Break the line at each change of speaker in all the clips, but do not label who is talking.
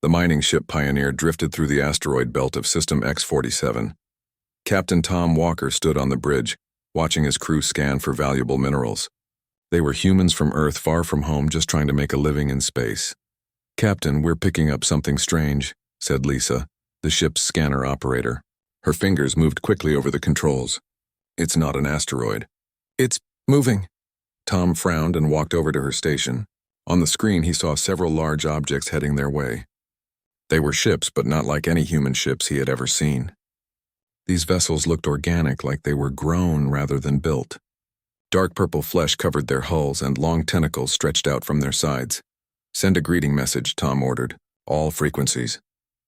The mining ship Pioneer drifted through the asteroid belt of System X-47. Captain Tom Walker stood on the bridge, watching his crew scan for valuable minerals. They were humans from Earth far from home just trying to make a living in space. "Captain, we're picking up something strange," said Lisa, the ship's scanner operator. Her fingers moved quickly over the controls. "It's not an asteroid." "It's moving." Tom frowned and walked over to her station. On the screen, he saw several large objects heading their way. They were ships, but not like any human ships he had ever seen. These vessels looked organic, like they were grown rather than built. Dark purple flesh covered their hulls and long tentacles stretched out from their sides. "Send a greeting message," Tom ordered. "All frequencies."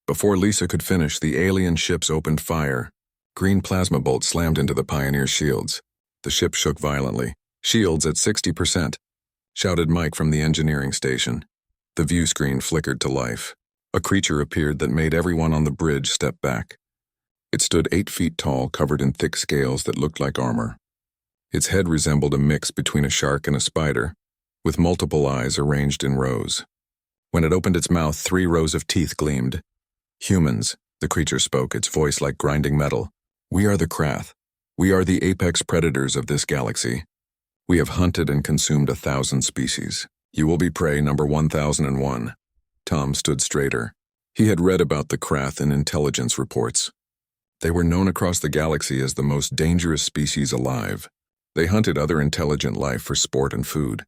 Before Lisa could finish, the alien ships opened fire. Green plasma bolts slammed into the Pioneer shields. The ship shook violently. "Shields at 60%, shouted Mike from the engineering station. The view screen flickered to life. A creature appeared that made everyone on the bridge step back. It stood 8 feet tall, covered in thick scales that looked like armor. Its head resembled a mix between a shark and a spider, with multiple eyes arranged in rows. When it opened its mouth, 3 rows of teeth gleamed. "Humans," the creature spoke, its voice like grinding metal. "We are the Krath. We are the apex predators of this galaxy. We have hunted and consumed 1,000 species. You will be prey number 1001. Tom stood straighter. He had read about the Krath in intelligence reports. They were known across the galaxy as the most dangerous species alive. They hunted other intelligent life for sport and food.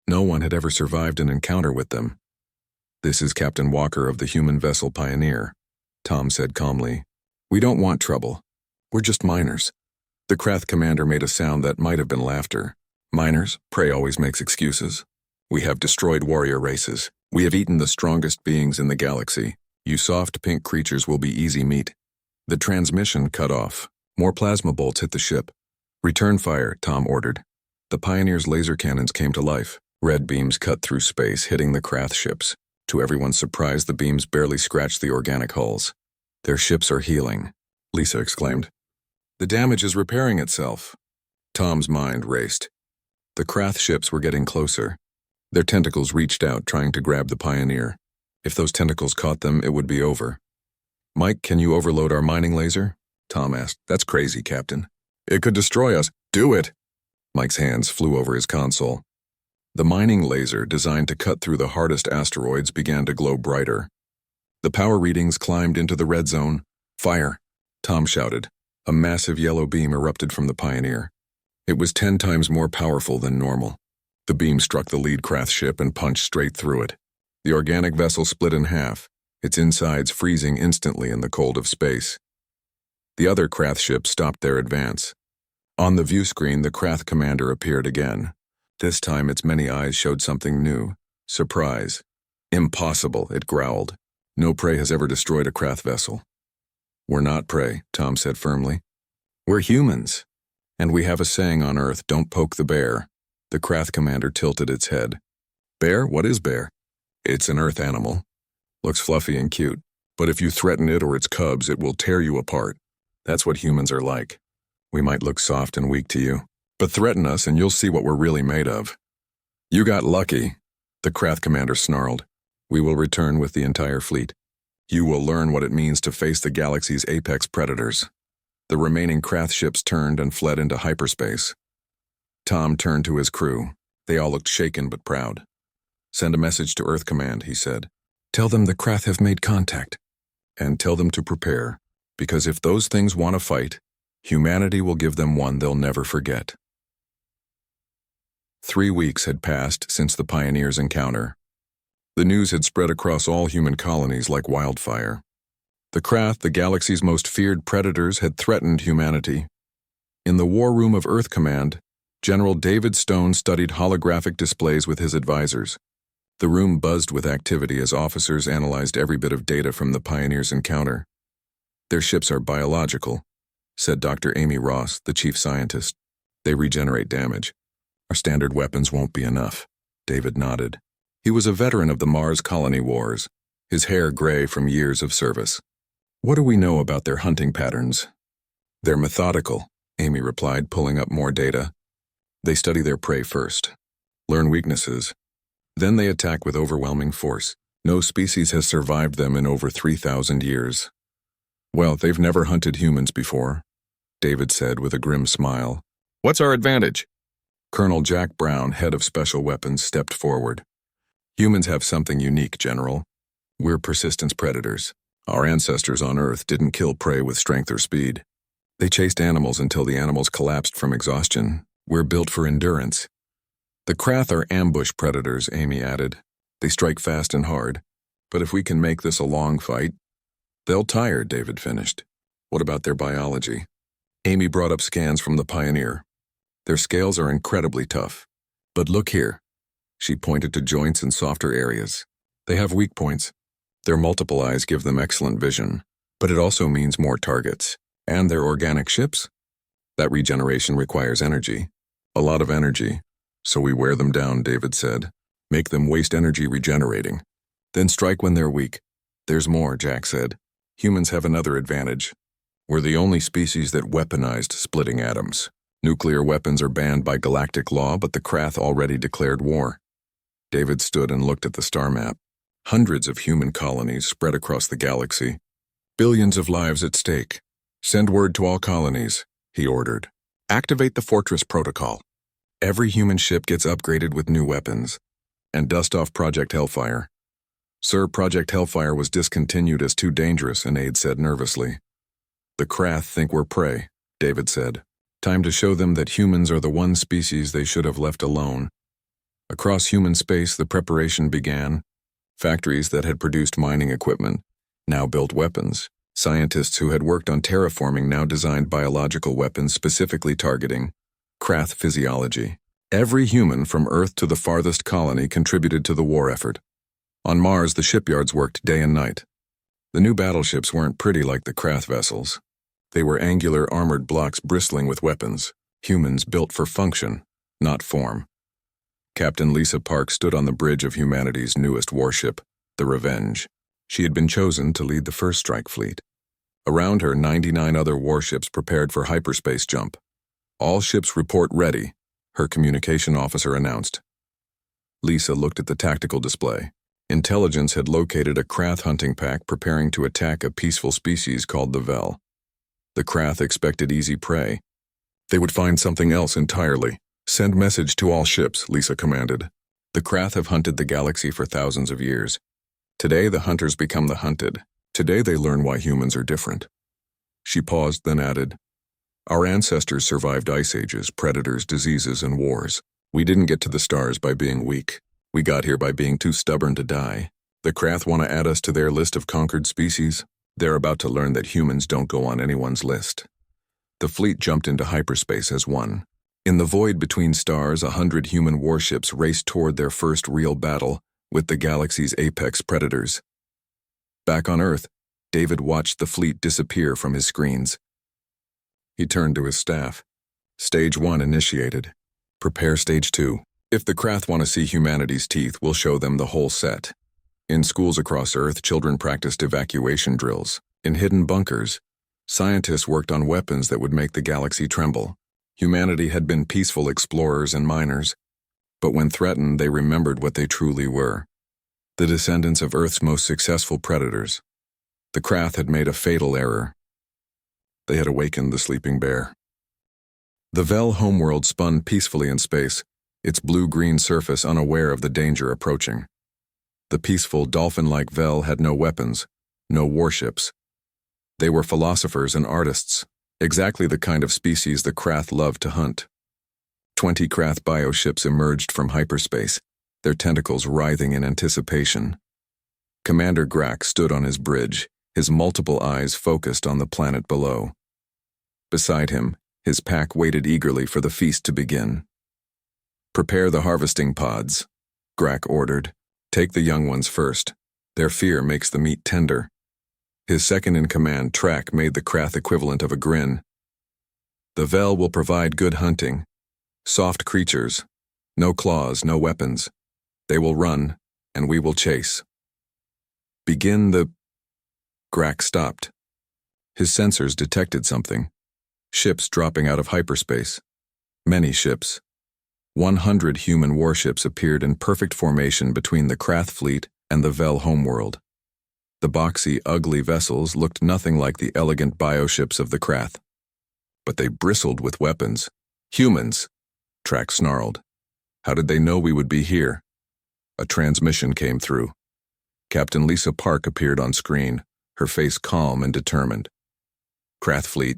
No one had ever survived an encounter with them. "This is Captain Walker of the human vessel Pioneer," Tom said calmly. "We don't want trouble. We're just miners." The Krath commander made a sound that might have been laughter. "Miners, prey always makes excuses. We have destroyed warrior races. We have eaten the strongest beings in the galaxy. You soft pink creatures will be easy meat." The transmission cut off. More plasma bolts hit the ship. "Return fire," Tom ordered. The Pioneer's laser cannons came to life. Red beams cut through space, hitting the Krath ships. To everyone's surprise, the beams barely scratched the organic hulls. "Their ships are healing," Lisa exclaimed. "The damage is repairing itself." Tom's mind raced. The Krath ships were getting closer. Their tentacles reached out, trying to grab the Pioneer. If those tentacles caught them, it would be over. "Mike, can you overload our mining laser?" Tom asked. "That's crazy, Captain. It could destroy us." "Do it!" Mike's hands flew over his console. The mining laser, designed to cut through the hardest asteroids, began to glow brighter. The power readings climbed into the red zone. "Fire!" Tom shouted. A massive yellow beam erupted from the Pioneer. It was 10 times more powerful than normal. The beam struck the lead Krath ship and punched straight through it. The organic vessel split in half, its insides freezing instantly in the cold of space. The other Krath ships stopped their advance. On the view screen, the Krath commander appeared again. This time, its many eyes showed something new. Surprise. "Impossible," it growled. "No prey has ever destroyed a Krath vessel." "We're not prey," Tom said firmly. "We're humans. And we have a saying on Earth, don't poke the bear." The Krath commander tilted its head. "Bear? What is bear?" "It's an Earth animal. Looks fluffy and cute. But if you threaten it or its cubs, it will tear you apart. That's what humans are like. We might look soft and weak to you, but threaten us and you'll see what we're really made of." "You got lucky," the Krath commander snarled. "We will return with the entire fleet. You will learn what it means to face the galaxy's apex predators." The remaining Krath ships turned and fled into hyperspace. Tom turned to his crew. They all looked shaken but proud. "Send a message to Earth Command," he said. "Tell them the Krath have made contact. And tell them to prepare, because if those things want to fight, humanity will give them one they'll never forget." 3 weeks had passed since the Pioneer's encounter. The news had spread across all human colonies like wildfire. The Krath, the galaxy's most feared predators, had threatened humanity. In the war room of Earth Command, General David Stone studied holographic displays with his advisors. The room buzzed with activity as officers analyzed every bit of data from the Pioneer's encounter. "Their ships are biological," said Dr. Amy Ross, the chief scientist. "They regenerate damage. Our standard weapons won't be enough." David nodded. He was a veteran of the Mars colony wars, his hair gray from years of service. "What do we know about their hunting patterns?" "They're methodical," Amy replied, pulling up more data. "They study their prey first, learn weaknesses. Then they attack with overwhelming force. No species has survived them in over 3,000 years. Well, they've never hunted humans before, David said with a grim smile. What's our advantage? Colonel Jack Brown, head of special weapons, stepped forward. Humans have something unique, General. We're persistence predators. Our ancestors on Earth didn't kill prey with strength or speed. They chased animals until the animals collapsed from exhaustion. We're built for endurance. The Krath are ambush predators, Amy added. They strike fast and hard. But if we can make this a long fight, they'll tire, David finished. What about their biology? Amy brought up scans from the Pioneer. Their scales are incredibly tough. But look here. She pointed to joints and softer areas. They have weak points. Their multiple eyes give them excellent vision, but it also means more targets. And their organic ships? That regeneration requires energy. A lot of energy. So we wear them down, David said. Make them waste energy regenerating. Then strike when they're weak. There's more, Jack said. Humans have another advantage. We're the only species that weaponized splitting atoms. Nuclear weapons are banned by galactic law, but the Krath already declared war. David stood and looked at the star map. Hundreds of human colonies spread across the galaxy. Billions of lives at stake. Send word to all colonies, he ordered. Activate the Fortress Protocol. Every human ship gets upgraded with new weapons. And dust off Project Hellfire. Sir, Project Hellfire was discontinued as too dangerous, an aide said nervously. The Krath think we're prey, David said. Time to show them that humans are the one species they should have left alone. Across human space, the preparation began. Factories that had produced mining equipment now built weapons. Scientists who had worked on terraforming now designed biological weapons specifically targeting Krath physiology. Every human from Earth to the farthest colony contributed to the war effort. On Mars, the shipyards worked day and night. The new battleships weren't pretty like the Krath vessels. They were angular armored blocks bristling with weapons, humans built for function, not form. Captain Lisa Park stood on the bridge of humanity's newest warship, the Revenge. She had been chosen to lead the first strike fleet. Around her, 99 other warships prepared for hyperspace jump. All ships report ready, her communication officer announced. Lisa looked at the tactical display. Intelligence had located a Krath hunting pack preparing to attack a peaceful species called the Vel. The Krath expected easy prey. They would find something else entirely. Send message to all ships, Lisa commanded. The Krath have hunted the galaxy for thousands of years. Today the hunters become the hunted. Today they learn why humans are different. She paused, then added, Our ancestors survived ice ages, predators, diseases, and wars. We didn't get to the stars by being weak. We got here by being too stubborn to die. The Krath want to add us to their list of conquered species. They're about to learn that humans don't go on anyone's list. The fleet jumped into hyperspace as one. In the void between stars, 100 human warships raced toward their first real battle with the galaxy's apex predators. Back on Earth, David watched the fleet disappear from his screens. He turned to his staff. Stage 1 initiated. Prepare Stage 2. If the Krath want to see humanity's teeth, we'll show them the whole set. In schools across Earth, children practiced evacuation drills. In hidden bunkers, scientists worked on weapons that would make the galaxy tremble. Humanity had been peaceful explorers and miners, but when threatened, they remembered what they truly were. The descendants of Earth's most successful predators. The Krath had made a fatal error. They had awakened the sleeping bear. The Vel homeworld spun peacefully in space, its blue-green surface unaware of the danger approaching. The peaceful, dolphin-like Vel had no weapons, no warships. They were philosophers and artists, exactly the kind of species the Krath loved to hunt. 20 Krath bioships emerged from hyperspace, their tentacles writhing in anticipation. Commander Grack stood on his bridge, his multiple eyes focused on the planet below. Beside him, his pack waited eagerly for the feast to begin. Prepare the harvesting pods, Grack ordered. Take the young ones first. Their fear makes the meat tender. His second-in-command, Track, made the Krath equivalent of a grin. The Vel will provide good hunting. Soft creatures. No claws, no weapons. They will run, and we will chase. Begin the... Grack stopped. His sensors detected something. Ships dropping out of hyperspace. Many ships. 100 human warships appeared in perfect formation between the Krath fleet and the Vel homeworld. The boxy, ugly vessels looked nothing like the elegant bioships of the Krath. But they bristled with weapons. Humans, Track snarled. How did they know we would be here? A transmission came through. Captain Lisa Park appeared on screen, her face calm and determined. Krath Fleet,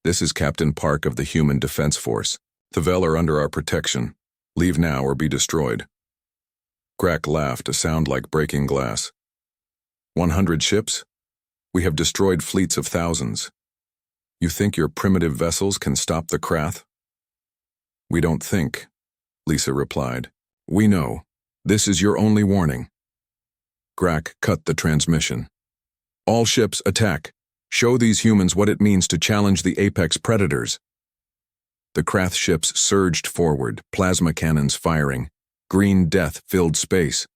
this is Captain Park of the Human Defense Force. The Vel are under our protection. Leave now or be destroyed. Grak laughed, a sound like breaking glass. 100 ships? We have destroyed fleets of thousands. You think your primitive vessels can stop the Krath? We don't think, Lisa replied. We know. This is your only warning. Grak cut the transmission. All ships attack. Show these humans what it means to challenge the apex predators. The Krath ships surged forward, plasma cannons firing. Green death filled space.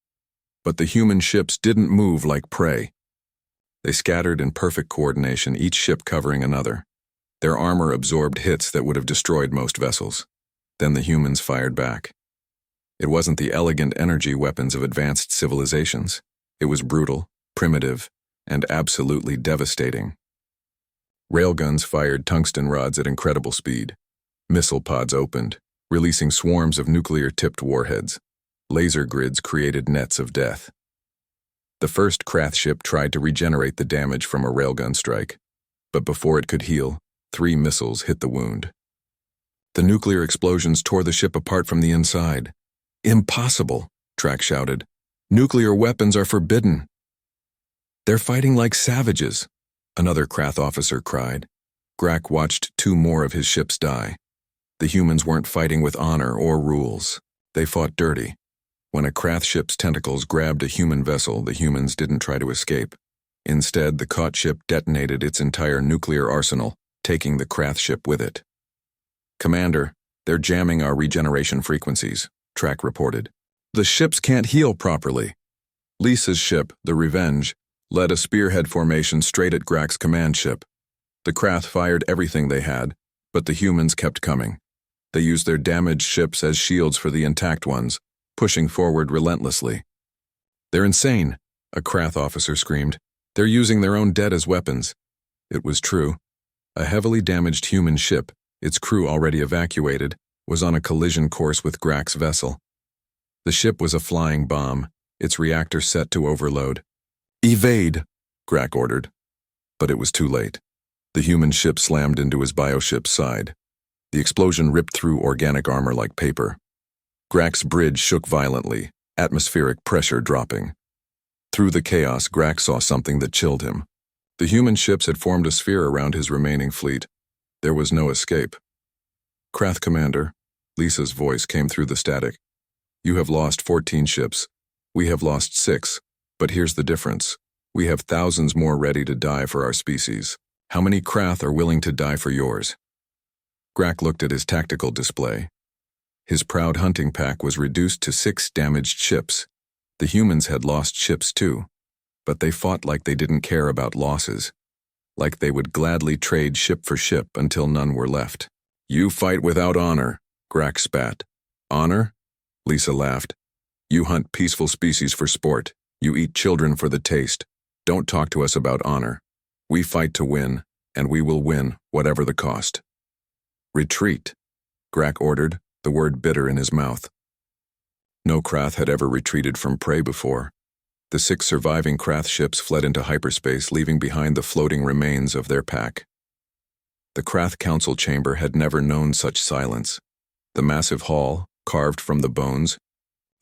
But the human ships didn't move like prey. They scattered in perfect coordination, each ship covering another. Their armor absorbed hits that would have destroyed most vessels. Then the humans fired back. It wasn't the elegant energy weapons of advanced civilizations. It was brutal, primitive, and absolutely devastating. Railguns fired tungsten rods at incredible speed. Missile pods opened, releasing swarms of nuclear-tipped warheads. Laser grids created nets of death. The first Krath ship tried to regenerate the damage from a railgun strike, but before it could heal, 3 missiles hit the wound. The nuclear explosions tore the ship apart from the inside. Impossible, Track shouted. Nuclear weapons are forbidden. They're fighting like savages, another Krath officer cried. Grak watched 2 more of his ships die. The humans weren't fighting with honor or rules. They fought dirty. When a Krath ship's tentacles grabbed a human vessel, the humans didn't try to escape. Instead, the caught ship detonated its entire nuclear arsenal, taking the Krath ship with it. Commander, they're jamming our regeneration frequencies, Track reported. The ships can't heal properly. Lisa's ship, the Revenge, led a spearhead formation straight at Grak's command ship. The Krath fired everything they had, but the humans kept coming. They used their damaged ships as shields for the intact ones, pushing forward relentlessly. They're insane, a Krath officer screamed. They're using their own dead as weapons. It was true. A heavily damaged human ship, its crew already evacuated, was on a collision course with Grak's vessel. The ship was a flying bomb, its reactor set to overload. Evade, Grak ordered. But it was too late. The human ship slammed into his bioship's side. The explosion ripped through organic armor like paper. Grak's bridge shook violently, atmospheric pressure dropping. Through the chaos, Grak saw something that chilled him. The human ships had formed a sphere around his remaining fleet. There was no escape. Krath Commander, Lisa's voice came through the static. You have lost 14 ships. We have lost 6. But here's the difference. We have thousands more ready to die for our species. How many Krath are willing to die for yours? Grak looked at his tactical display. His proud hunting pack was reduced to 6 damaged ships. The humans had lost ships too, but they fought like they didn't care about losses, like they would gladly trade ship for ship until none were left. You fight without honor, Grak spat. Honor? Lisa laughed. You hunt peaceful species for sport. You eat children for the taste. Don't talk to us about honor. We fight to win, and we will win, whatever the cost. Retreat, Grak ordered, the word bitter in his mouth. No Krath had ever retreated from prey before. The 6 surviving Krath ships fled into hyperspace, leaving behind the floating remains of their pack. The Krath Council chamber had never known such silence. The massive hall, carved from the bones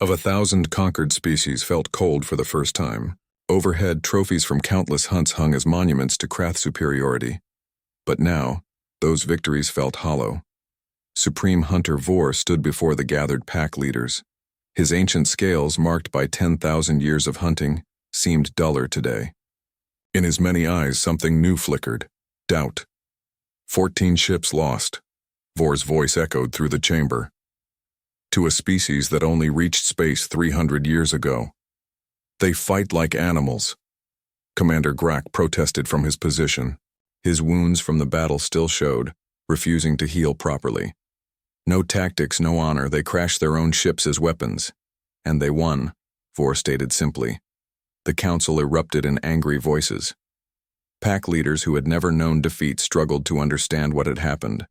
of 1,000 conquered species, felt cold for the first time. Overhead, trophies from countless hunts hung as monuments to Krath superiority. But now, those victories felt hollow. Supreme Hunter Vor stood before the gathered pack leaders. His ancient scales, marked by 10,000 years of hunting, seemed duller today. In his many eyes, something new flickered. Doubt. 14 ships lost. Vor's voice echoed through the chamber. To a species that only reached space 300 years ago. They fight like animals. Commander Grak protested from his position. His wounds from the battle still showed, refusing to heal properly. No tactics, no honor, they crashed their own ships as weapons. And they won, Vor stated simply. The council erupted in angry voices. Pack leaders who had never known defeat struggled to understand what had happened.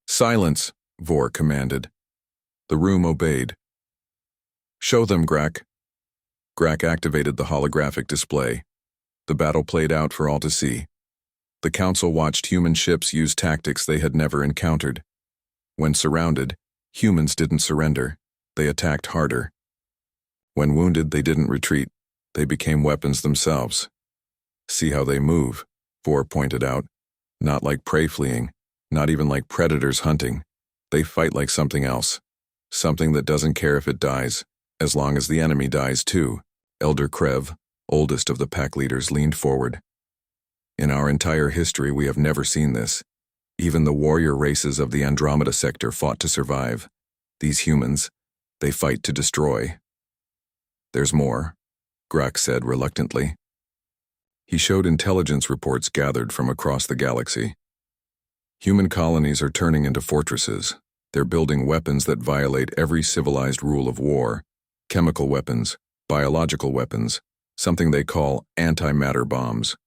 "Silence," Vor commanded. The room obeyed. "Show them, Grak." Grak activated the holographic display. The battle played out for all to see. The council watched human ships use tactics they had never encountered. When surrounded, humans didn't surrender. They attacked harder. When wounded, they didn't retreat. They became weapons themselves. "See how they move," Vor pointed out. "Not like prey fleeing, not even like predators hunting. They fight like something else. Something that doesn't care if it dies, as long as the enemy dies too." Elder Krev, oldest of the pack leaders, leaned forward. "In our entire history, we have never seen this. Even the warrior races of the Andromeda sector fought to survive. These humans, they fight to destroy." "There's more," Grak said reluctantly. He showed intelligence reports gathered from across the galaxy. Human colonies are turning into fortresses. They're building weapons that violate every civilized rule of war. Chemical weapons, biological weapons, something they call antimatter bombs.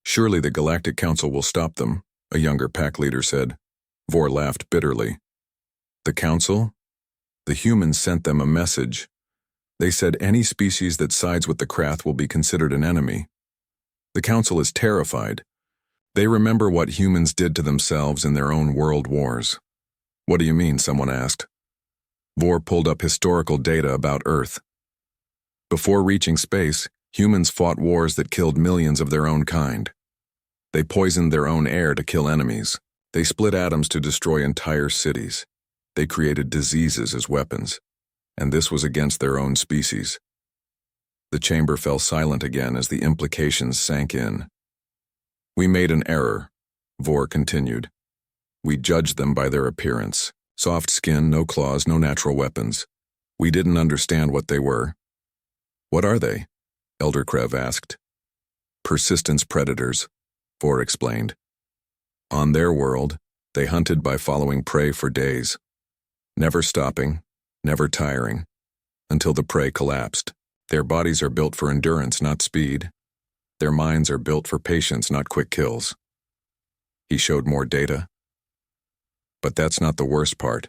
"Surely the Galactic Council will stop them," a younger pack leader said. Vor laughed bitterly. "The Council? The humans sent them a message. They said any species that sides with the Krath will be considered an enemy. The Council is terrified. They remember what humans did to themselves in their own world wars." "What do you mean?" someone asked. Vor pulled up historical data about Earth. Before reaching space, humans fought wars that killed millions of their own kind. They poisoned their own air to kill enemies. They split atoms to destroy entire cities. They created diseases as weapons. And this was against their own species. The chamber fell silent again as the implications sank in. "We made an error," Vor continued. "We judged them by their appearance. Soft skin, no claws, no natural weapons. We didn't understand what they were." "What are they?" Elder Krev asked. "Persistence predators," Vor explained. On their world, they hunted by following prey for days, never stopping, never tiring, until the prey collapsed. Their bodies are built for endurance, not speed. Their minds are built for patience, not quick kills. He showed more data. But that's not the worst part.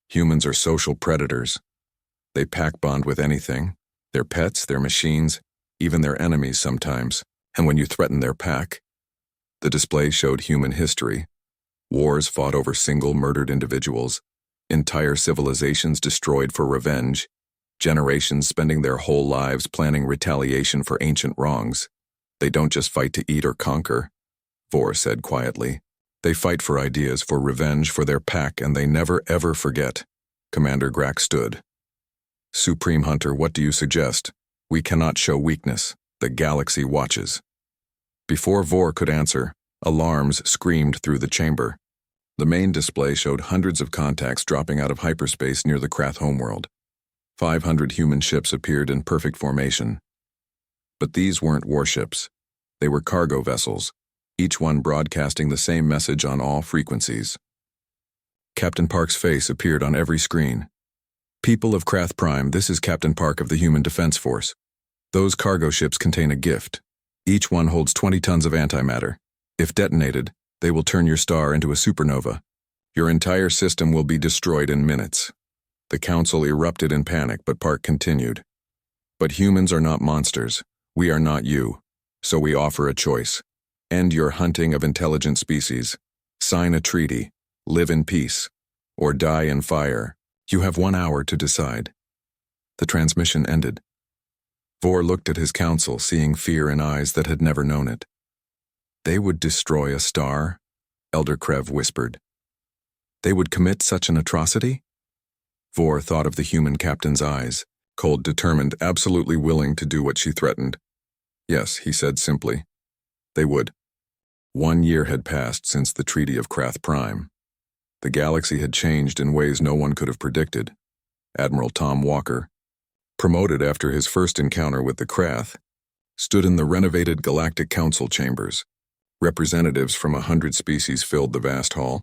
Humans are social predators. They pack bond with anything, their pets, their machines, even their enemies sometimes. And when you threaten their pack, the display showed human history. Wars fought over single murdered individuals, entire civilizations destroyed for revenge, generations spending their whole lives planning retaliation for ancient wrongs. They don't just fight to eat or conquer, Vor said quietly. They fight for ideas, for revenge, for their pack, and they never ever forget. Commander Grak stood. "Supreme Hunter, what do you suggest? We cannot show weakness. The galaxy watches." Before Vor could answer, alarms screamed through the chamber. The main display showed hundreds of contacts dropping out of hyperspace near the Krath homeworld. 500 human ships appeared in perfect formation. But these weren't warships. They were cargo vessels, each one broadcasting the same message on all frequencies. Captain Park's face appeared on every screen. "People of Krath Prime, this is Captain Park of the Human Defense Force. Those cargo ships contain a gift. Each one holds 20 tons of antimatter. If detonated, they will turn your star into a supernova. Your entire system will be destroyed in minutes." The council erupted in panic, but Park continued. "But humans are not monsters. We are not you. So we offer a choice. End your hunting of intelligent species. Sign a treaty. Live in peace. Or die in fire. You have 1 hour to decide." The transmission ended. Vor looked at his council, seeing fear in eyes that had never known it. "They would destroy a star?" Elder Krev whispered. "They would commit such an atrocity?" Vor thought of the human captain's eyes, cold, determined, absolutely willing to do what she threatened. "Yes," he said simply. "They would." 1 year had passed since the Treaty of Krath Prime. The galaxy had changed in ways no one could have predicted. Admiral Tom Walker, promoted after his first encounter with the Krath, stood in the renovated Galactic Council chambers. Representatives from 100 species filled the vast hall.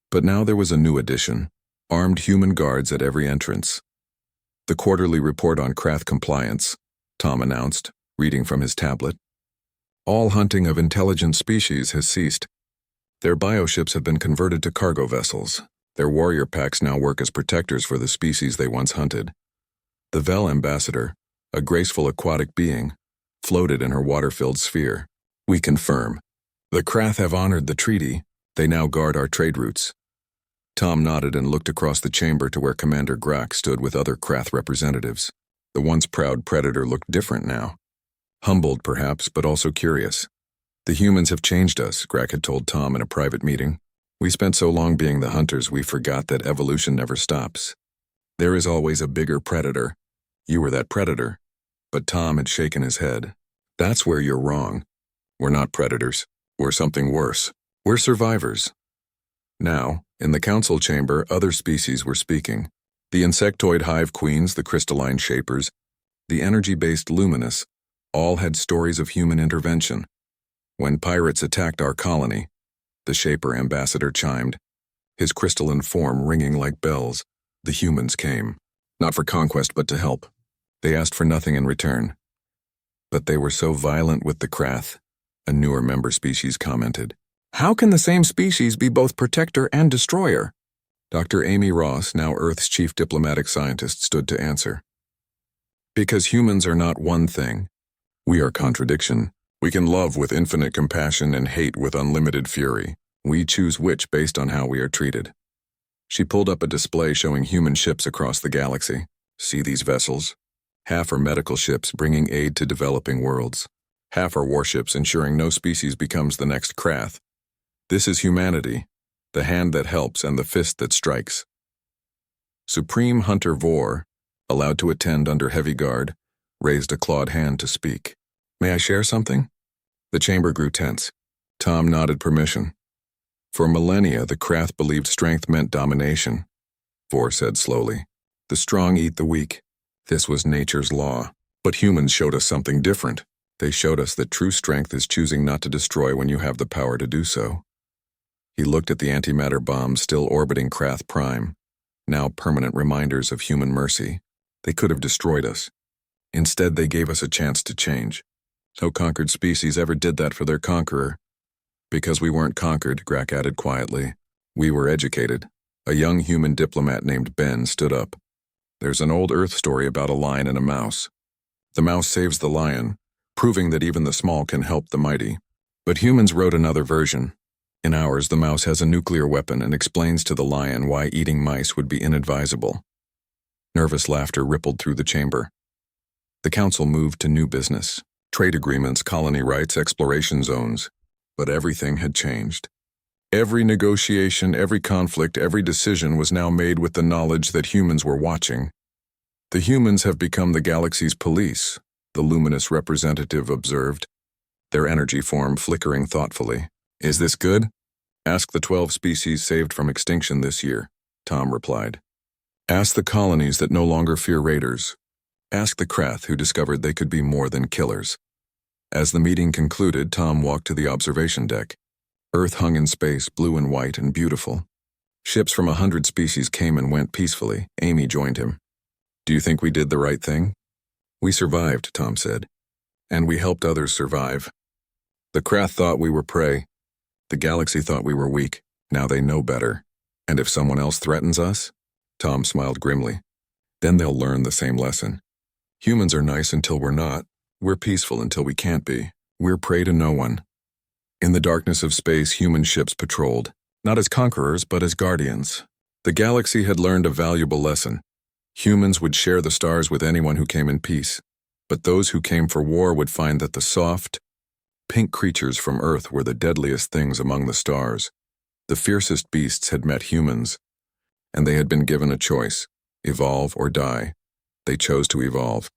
But now there was a new addition, armed human guards at every entrance. "The quarterly report on Krath compliance," Tom announced, reading from his tablet. All hunting of intelligent species has ceased. Their bioships have been converted to cargo vessels. Their warrior packs now work as protectors for the species they once hunted. The Vel ambassador, a graceful aquatic being, floated in her water-filled sphere. We confirm. The Krath have honored the treaty. They now guard our trade routes. Tom nodded and looked across the chamber to where Commander Grak stood with other Krath representatives. The once proud predator looked different now. Humbled, perhaps, but also curious. The humans have changed us, Grak had told Tom in a private meeting. We spent so long being the hunters we forgot that evolution never stops. There is always a bigger predator. You were that predator. But Tom had shaken his head. That's where you're wrong. We're not predators. We're something worse. We're survivors. Now, in the council chamber, other species were speaking. The insectoid hive queens, the crystalline shapers, the energy-based luminous, all had stories of human intervention. When pirates attacked our colony, the shaper ambassador chimed, his crystalline form ringing like bells. The humans came, not for conquest but to help. They asked for nothing in return. But they were so violent with the Krath, a newer member species commented. How can the same species be both protector and destroyer? Dr. Amy Ross, now Earth's chief diplomatic scientist, stood to answer. Because humans are not one thing. We are contradiction. We can love with infinite compassion and hate with unlimited fury. We choose which based on how we are treated. She pulled up a display showing human ships across the galaxy. See these vessels? Half are medical ships bringing aid to developing worlds. Half are warships ensuring no species becomes the next Krath. This is humanity, the hand that helps and the fist that strikes. Supreme Hunter Vor, allowed to attend under heavy guard, raised a clawed hand to speak. May I share something? The chamber grew tense. Tom nodded permission. For millennia, the Krath believed strength meant domination. Vor said slowly, the strong eat the weak. This was nature's law. But humans showed us something different. They showed us that true strength is choosing not to destroy when you have the power to do so. He looked at the antimatter bombs still orbiting Krath Prime, now permanent reminders of human mercy. They could have destroyed us. Instead, they gave us a chance to change. No conquered species ever did that for their conqueror. Because we weren't conquered, Grak added quietly. We were educated. A young human diplomat named Ben stood up. There's an old Earth story about a lion and a mouse. The mouse saves the lion, proving that even the small can help the mighty. But humans wrote another version. In ours, the mouse has a nuclear weapon and explains to the lion why eating mice would be inadvisable. Nervous laughter rippled through the chamber. The council moved to new business. Trade agreements, colony rights, exploration zones. But everything had changed. Every negotiation, every conflict, every decision was now made with the knowledge that humans were watching. The humans have become the galaxy's police, the luminous representative observed, their energy form flickering thoughtfully. Is this good? Ask the 12 species saved from extinction this year, Tom replied. Ask the colonies that no longer fear raiders. Ask the Krath who discovered they could be more than killers. As the meeting concluded, Tom walked to the observation deck. Earth hung in space, blue and white and beautiful. Ships from 100 species came and went peacefully. Amy joined him. Do you think we did the right thing? We survived, Tom said. And we helped others survive. The Krath thought we were prey. The galaxy thought we were weak. Now they know better. And if someone else threatens us? Tom smiled grimly. Then they'll learn the same lesson. Humans are nice until we're not. We're peaceful until we can't be. We're prey to no one. In the darkness of space, human ships patrolled, not as conquerors, but as guardians. The galaxy had learned a valuable lesson. Humans would share the stars with anyone who came in peace, but those who came for war would find that the soft, pink creatures from Earth were the deadliest things among the stars. The fiercest beasts had met humans, and they had been given a choice, evolve or die. They chose to evolve.